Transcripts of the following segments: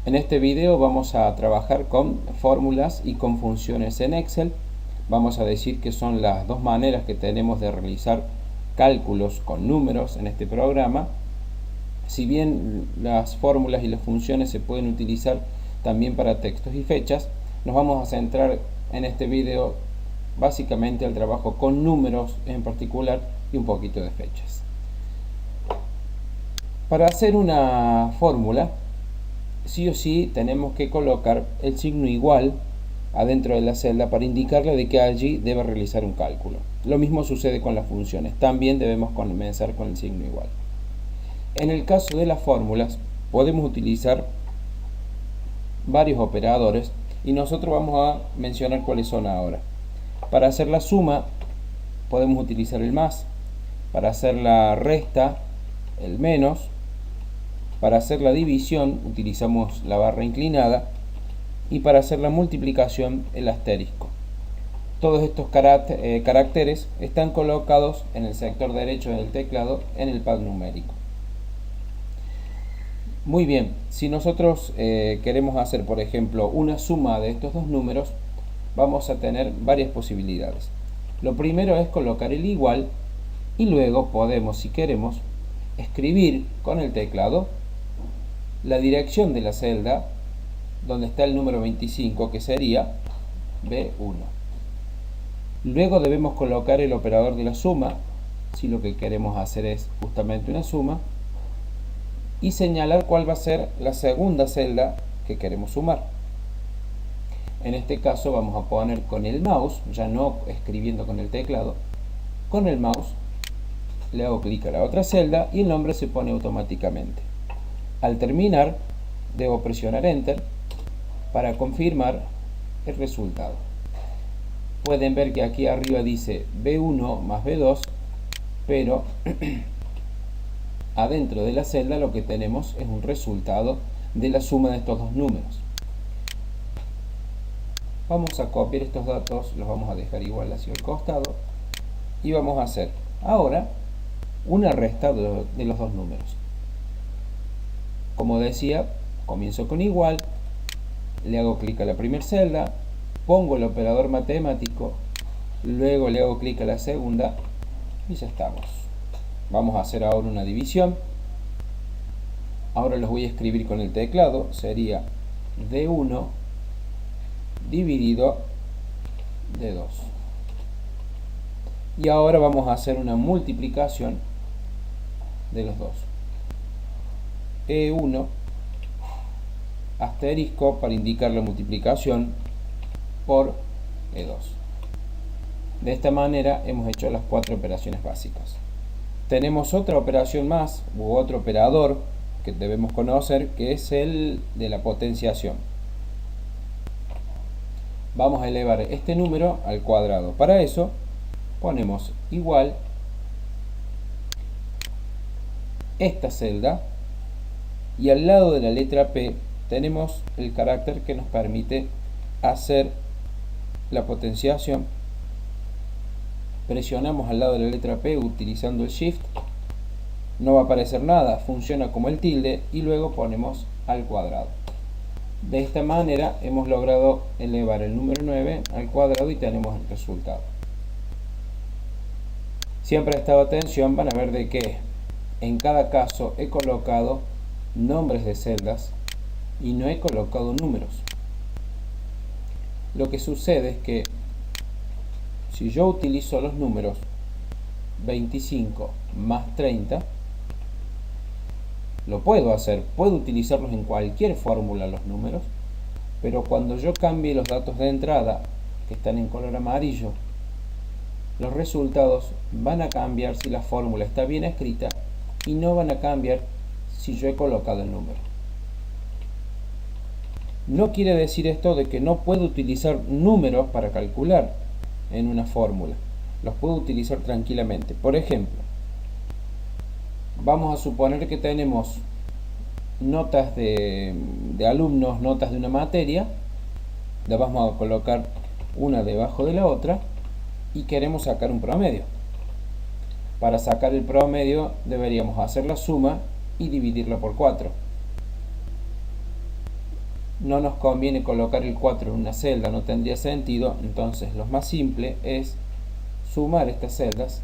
En este video vamos a trabajar con fórmulas y con funciones en Excel. Vamos a decir que son las dos maneras que tenemos de realizar cálculos con números en este programa. Si bien las fórmulas y las funciones se pueden utilizar también para textos y fechas, nos vamos a centrar en este video básicamente al trabajo con números en particular y un poquito de fechas. Para hacer una fórmula, sí o sí tenemos que colocar el signo igual adentro de la celda para indicarle de que allí debe realizar un cálculo. Lo mismo sucede con las funciones, también debemos comenzar con el signo igual. En el caso de las fórmulas podemos utilizar varios operadores y nosotros vamos a mencionar cuáles son ahora. Para hacer la suma podemos utilizar el más, para hacer la resta el menos, para hacer la división utilizamos la barra inclinada y para hacer la multiplicación el asterisco. Todos estos caracteres están colocados en el sector derecho del teclado en el pad numérico. Muy bien, si nosotros queremos hacer por ejemplo una suma de estos dos números, vamos a tener varias posibilidades. Lo primero es colocar el igual y luego podemos, si queremos, escribir con el teclado la dirección de la celda donde está el número 25, que sería B1. Luego debemos colocar el operador de la suma, si lo que queremos hacer es justamente una suma, y señalar cuál va a ser la segunda celda que queremos sumar. En este caso vamos a poner con el mouse, ya no escribiendo con el teclado, con el mouse le hago clic a la otra celda y el nombre se pone automáticamente. Al terminar, debo presionar Enter para confirmar el resultado. Pueden ver que aquí arriba dice B1 más B2, pero adentro de la celda lo que tenemos es un resultado de la suma de estos dos números. Vamos a copiar estos datos, los vamos a dejar igual hacia el costado y vamos a hacer ahora una resta de los dos números. Como decía, comienzo con igual, le hago clic a la primera celda, pongo el operador matemático, luego le hago clic a la segunda y ya estamos. Vamos a hacer ahora una división. Ahora los voy a escribir con el teclado, sería D1 dividido D2. Y ahora vamos a hacer una multiplicación de los dos. E1 asterisco para indicar la multiplicación por E2. De esta manera hemos hecho las cuatro operaciones básicas. Tenemos otra operación más u otro operador que debemos conocer, que es el de la potenciación. Vamos a elevar este número al cuadrado. Para eso ponemos igual esta celda y al lado de la letra P tenemos el carácter que nos permite hacer la potenciación. Presionamos al lado de la letra P utilizando el Shift, no va a aparecer nada, funciona como el tilde y luego ponemos al cuadrado. De esta manera hemos logrado elevar el número 9 al cuadrado y tenemos el resultado. Si han prestado atención van a ver de que en cada caso he colocado nombres de celdas y no he colocado números. Lo que sucede es que si yo utilizo los números 25 más 30, lo puedo hacer, puedo utilizarlos en cualquier fórmula los números, pero cuando yo cambie los datos de entrada que están en color amarillo, los resultados van a cambiar si la fórmula está bien escrita y no van a cambiar si yo he colocado el número. No quiere decir esto de que no puedo utilizar números para calcular en una fórmula. Los puedo utilizar tranquilamente. Por ejemplo, vamos a suponer que tenemos notas de alumnos, notas de una materia. Las vamos a colocar una debajo de la otra y queremos sacar un promedio. Para sacar el promedio deberíamos hacer la suma y dividirla por 4. no nos conviene colocar el 4 en una celda, no tendría sentido. Entonces lo más simple es sumar estas celdas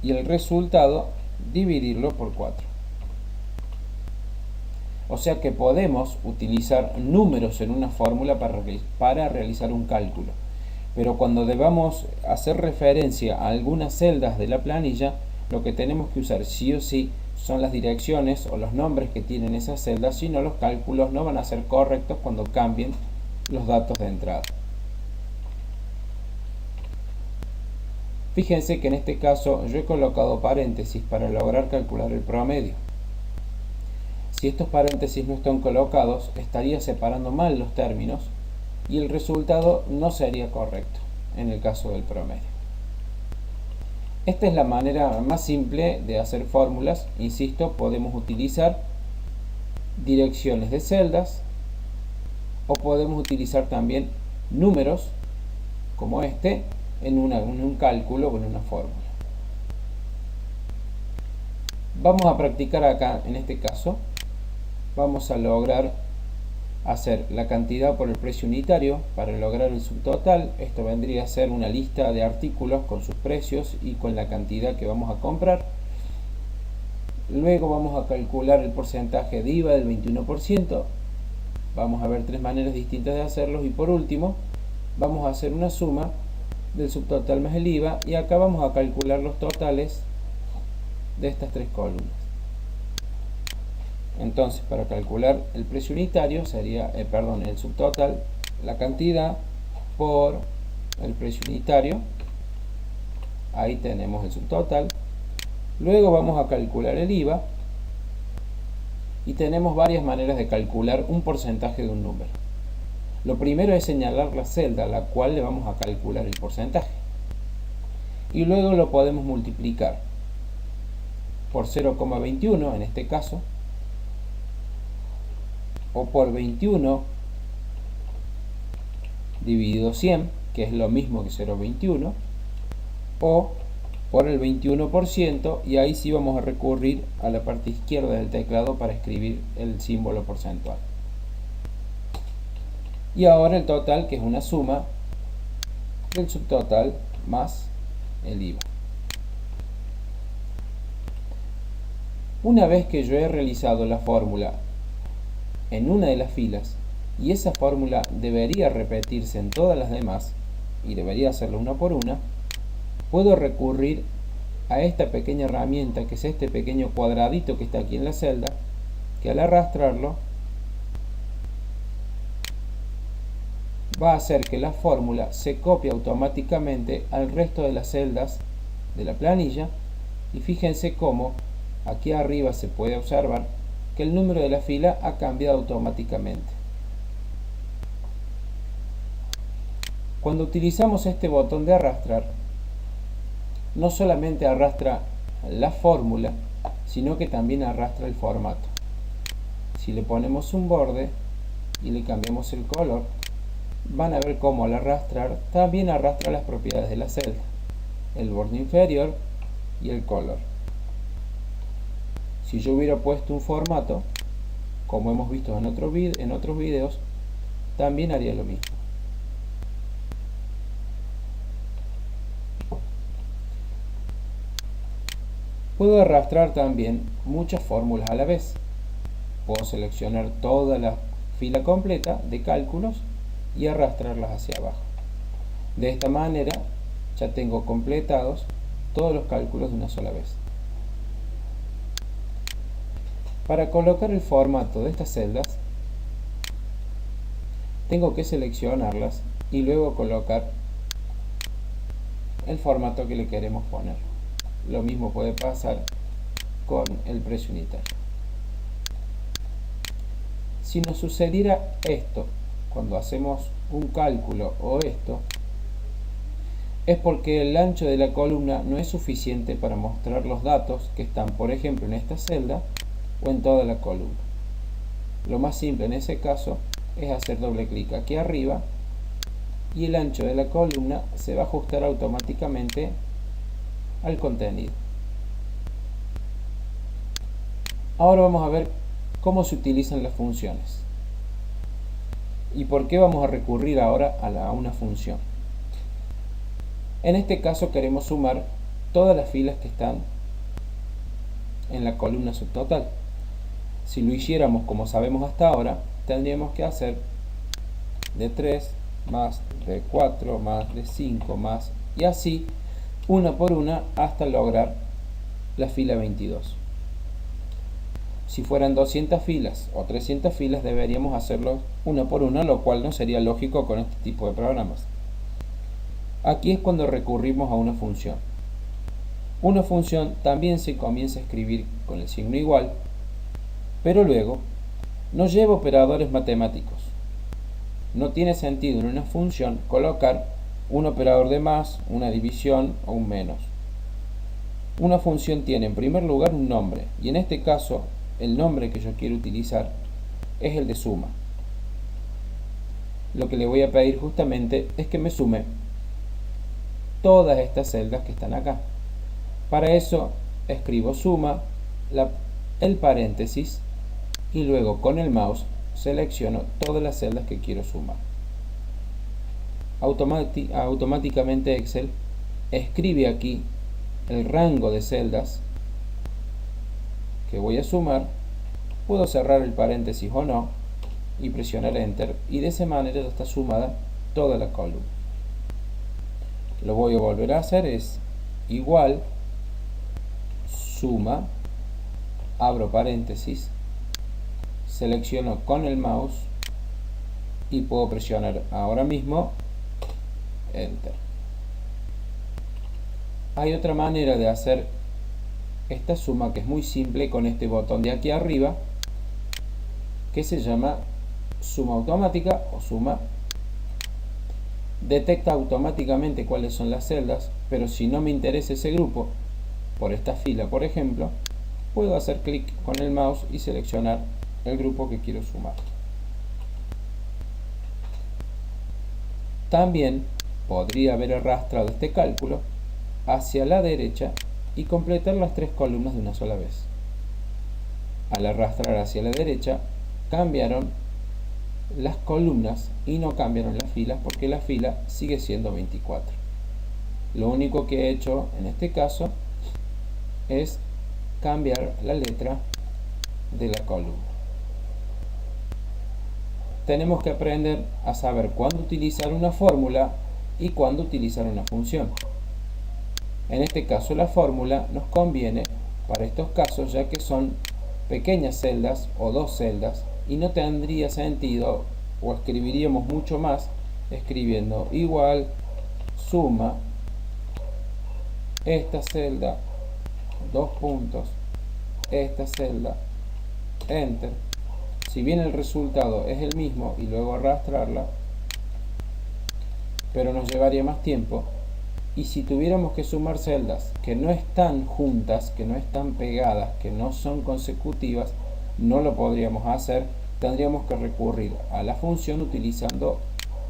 y el resultado dividirlo por 4. O sea que podemos utilizar números en una fórmula para realizar un cálculo. Pero cuando debamos hacer referencia a algunas celdas de la planilla, lo que tenemos que usar sí o sí son las direcciones o los nombres que tienen esas celdas, si no los cálculos no van a ser correctos cuando cambien los datos de entrada. Fíjense que en este caso yo he colocado paréntesis para lograr calcular el promedio. Si estos paréntesis no están colocados, estaría separando mal los términos y el resultado no sería correcto en el caso del promedio. Esta es la manera más simple de hacer fórmulas. Insisto, podemos utilizar direcciones de celdas o podemos utilizar también números como este en un cálculo o en una fórmula. Vamos a practicar acá. En este caso vamos a lograr hacer la cantidad por el precio unitario para lograr el subtotal. Esto vendría a ser una lista de artículos con sus precios y con la cantidad que vamos a comprar. Luego vamos a calcular el porcentaje de IVA del 21%. Vamos a ver tres maneras distintas de hacerlo. Y por último vamos a hacer una suma del subtotal más el IVA, y acá vamos a calcular los totales de estas tres columnas. Entonces, para calcular el precio unitario sería, el subtotal, la cantidad por el precio unitario. Ahí tenemos el subtotal. Luego vamos a calcular el IVA y tenemos varias maneras de calcular un porcentaje de un número. Lo primero es señalar la celda a la cual le vamos a calcular el porcentaje y luego lo podemos multiplicar por 0,21 en este caso, o por 21 dividido 100, que es lo mismo que 0,21, o por el 21%, y ahí sí vamos a recurrir a la parte izquierda del teclado para escribir el símbolo porcentual. Y ahora el total, que es una suma del subtotal más el IVA. Una vez que yo he realizado la fórmula en una de las filas, y esa fórmula debería repetirse en todas las demás, y debería hacerlo una por una, puedo recurrir a esta pequeña herramienta, que es este pequeño cuadradito que está aquí en la celda, que al arrastrarlo va a hacer que la fórmula se copie automáticamente al resto de las celdas de la planilla. Y fíjense cómo aquí arriba se puede observar que el número de la fila ha cambiado automáticamente. Cuando utilizamos este botón de arrastrar, no solamente arrastra la fórmula, sino que también arrastra el formato. Si le ponemos un borde y le cambiamos el color, van a ver cómo al arrastrar también arrastra las propiedades de la celda, el borde inferior y el color. Si yo hubiera puesto un formato, como hemos visto en otros videos, también haría lo mismo. Puedo arrastrar también muchas fórmulas a la vez. Puedo seleccionar toda la fila completa de cálculos y arrastrarlas hacia abajo. De esta manera ya tengo completados todos los cálculos de una sola vez. Para colocar el formato de estas celdas, tengo que seleccionarlas y luego colocar el formato que le queremos poner. Lo mismo puede pasar con el precio unitario. Si nos sucediera esto cuando hacemos un cálculo o esto, es porque el ancho de la columna no es suficiente para mostrar los datos que están, por ejemplo, en esta celda o en toda la columna. Lo más simple en ese caso es hacer doble clic aquí arriba y el ancho de la columna se va a ajustar automáticamente al contenido. Ahora vamos a ver cómo se utilizan las funciones y por qué vamos a recurrir ahora a una función. En este caso queremos sumar todas las filas que están en la columna subtotal. Si lo hiciéramos como sabemos hasta ahora, tendríamos que hacer de 3 más de 4 más de 5 más y así una por una hasta lograr la fila 22. Si fueran 200 filas o 300 filas deberíamos hacerlo una por una, lo cual no sería lógico con este tipo de programas. Aquí es cuando recurrimos a una función. Una función también se comienza a escribir con el signo igual, pero luego no lleva operadores matemáticos. No tiene sentido en una función colocar un operador de más, una división o un menos. Una función tiene en primer lugar un nombre, y en este caso el nombre que yo quiero utilizar es el de suma. Lo que le voy a pedir justamente es que me sume todas estas celdas que están acá. Para eso escribo suma, el paréntesis, y luego con el mouse selecciono todas las celdas que quiero sumar. Automáticamente Excel escribe aquí el rango de celdas que voy a sumar. Puedo cerrar el paréntesis o no y presionar Enter, y de esa manera ya está sumada toda la columna. Lo voy a volver a hacer, es igual suma, abro paréntesis, selecciono con el mouse y puedo presionar ahora mismo Enter. Hay otra manera de hacer esta suma que es muy simple con este botón de aquí arriba, que se llama suma automática o suma. Detecta automáticamente cuáles son las celdas, pero si no me interesa ese grupo, por esta fila por ejemplo, puedo hacer clic con el mouse y seleccionar el grupo que quiero sumar. También podría haber arrastrado este cálculo hacia la derecha y completar las tres columnas de una sola vez. Al arrastrar hacia la derecha cambiaron las columnas y no cambiaron las filas, porque la fila sigue siendo 24. Lo único que he hecho en este caso es cambiar la letra de la columna. Tenemos que aprender a saber cuándo utilizar una fórmula y cuándo utilizar una función. En este caso la fórmula nos conviene para estos casos, ya que son pequeñas celdas o dos celdas y no tendría sentido, o escribiríamos mucho más escribiendo igual suma esta celda, dos puntos, esta celda, Enter. Si bien el resultado es el mismo y luego arrastrarla, pero nos llevaría más tiempo. Y si tuviéramos que sumar celdas que no están juntas, que no están pegadas, que no son consecutivas, no lo podríamos hacer. Tendríamos que recurrir a la función utilizando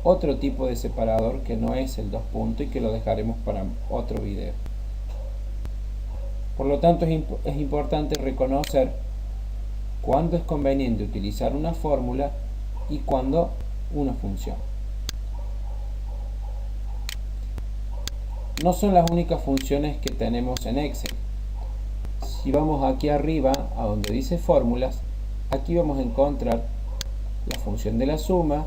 otro tipo de separador que no es el dos puntos y que lo dejaremos para otro video. Por lo tanto es importante reconocer cuándo es conveniente utilizar una fórmula y cuándo una función. No son las únicas funciones que tenemos en Excel. Si vamos aquí arriba a donde dice fórmulas, aquí vamos a encontrar la función de la suma,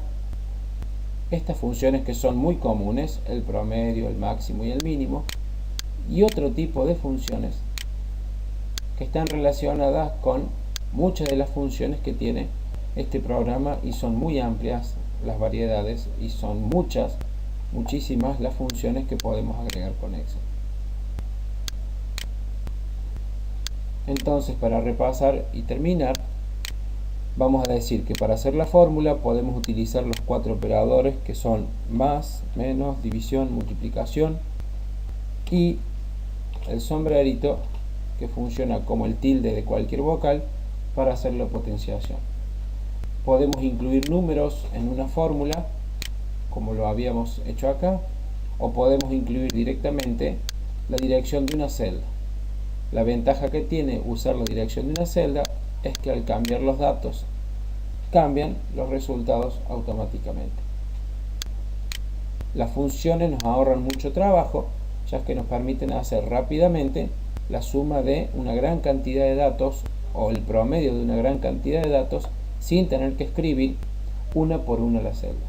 estas funciones que son muy comunes, el promedio, el máximo y el mínimo, y otro tipo de funciones que están relacionadas con muchas de las funciones que tiene este programa, y son muy amplias las variedades y son muchísimas las funciones que podemos agregar con Excel. Entonces, para repasar y terminar, vamos a decir que para hacer la fórmula podemos utilizar los cuatro operadores que son más, menos, división, multiplicación, y el sombrerito que funciona como el tilde de cualquier vocal para hacer la potenciación. Podemos incluir números en una fórmula como lo habíamos hecho acá, o podemos incluir directamente la dirección de una celda. La ventaja que tiene usar la dirección de una celda es que al cambiar los datos, cambian los resultados automáticamente. Las funciones nos ahorran mucho trabajo, ya que nos permiten hacer rápidamente la suma de una gran cantidad de datos o el promedio de una gran cantidad de datos sin tener que escribir una por una la celda.